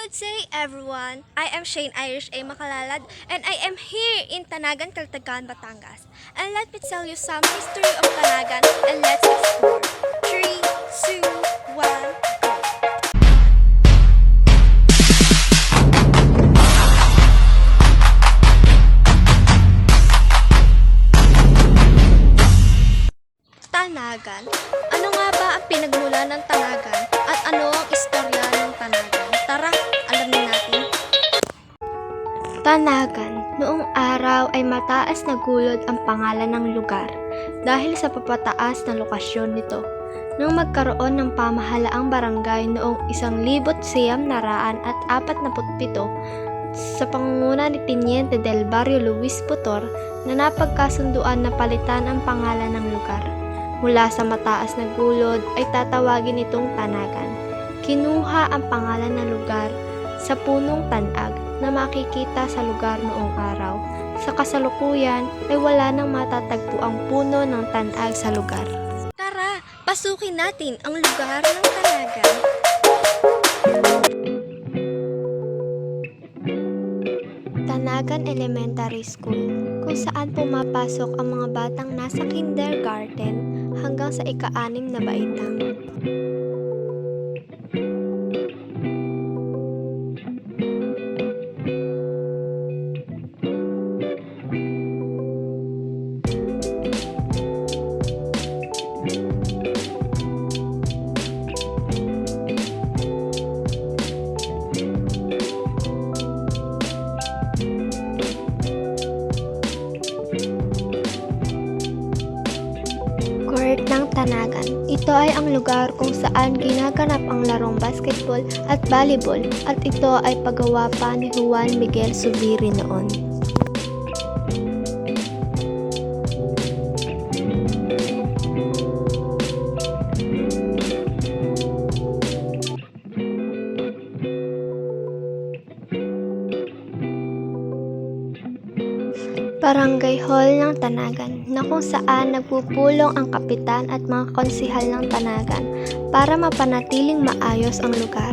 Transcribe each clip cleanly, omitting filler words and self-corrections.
Good day, everyone. I am Shane Irish A. Makalalad, and I am here in Tanagan, Caltagan, Batangas. And let me tell you some history of Tanagan, and let's explore. 3, 2, 1, go! Tanagan? Ano nga ba ang pinagmula ng Tanagan at ano ang istorya ng Tanagan? Tara, alamin natin. Tanagan, noong araw ay mataas na gulod ang pangalan ng lugar dahil sa papataas na lokasyon nito. Nung magkaroon ng pamahalaang barangay noong 1947 sa pangunguna ni Teniente del Barrio Luis Putor na napagkasunduan na palitan ang pangalan ng lugar. Mula sa mataas na gulod ay tatawagin itong Tanagan. Kinuha ang pangalan ng lugar sa punong tanag na makikita sa lugar noong araw. Sa kasalukuyan ay wala nang matatagpo ang puno ng tanag sa lugar. Tara, pasukin natin ang lugar ng Tanagan. Tanagan Elementary School, kung saan pumapasok ang mga batang nasa kindergarten hanggang sa ika-6 na baitang. Court ng Tanagan. Ito ay ang lugar kung saan ginaganap ang larong basketball at volleyball at ito ay paggawa pa ni Juan Miguel Zubiri noon. Barangay Hall ng Tanagan na kung saan nagpupulong ang kapitan at mga konsihal ng Tanagan para mapanatiling maayos ang lugar.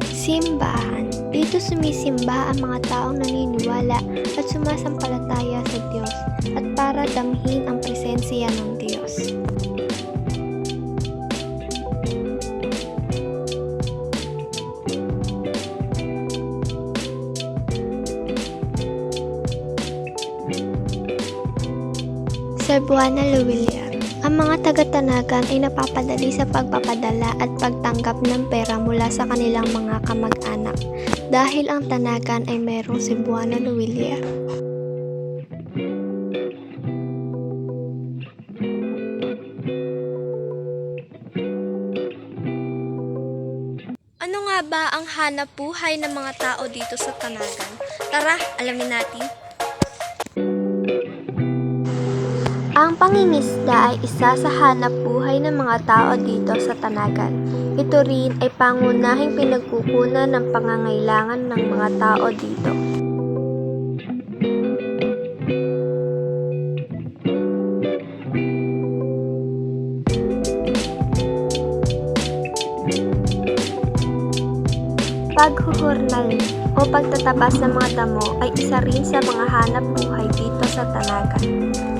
Simbahan. Dito sumisimba ang mga taong naniniwala at sumasampalataya sa Diyos at para damhin ang presensya ng Diyos. Cebuana Luwiliar. Ang mga taga-Tanagan ay napapadali sa pagpapadala at pagtanggap ng pera mula sa kanilang mga kamag-anak dahil ang Tanagan ay mayroong Cebuana Luwiliar. Ano nga ba ang hanap buhay ng mga tao dito sa Tanagan? Tara, alamin natin. Ang pangingisda ay isa sa hanap buhay ng mga tao dito sa Tanagan. Ito rin ay pangunahing pinagkukunan ng pangangailangan ng mga tao dito. Paghuhurnal o pagtatabas ng mga damo ay isa rin sa mga hanap buhay dito sa Tanagan.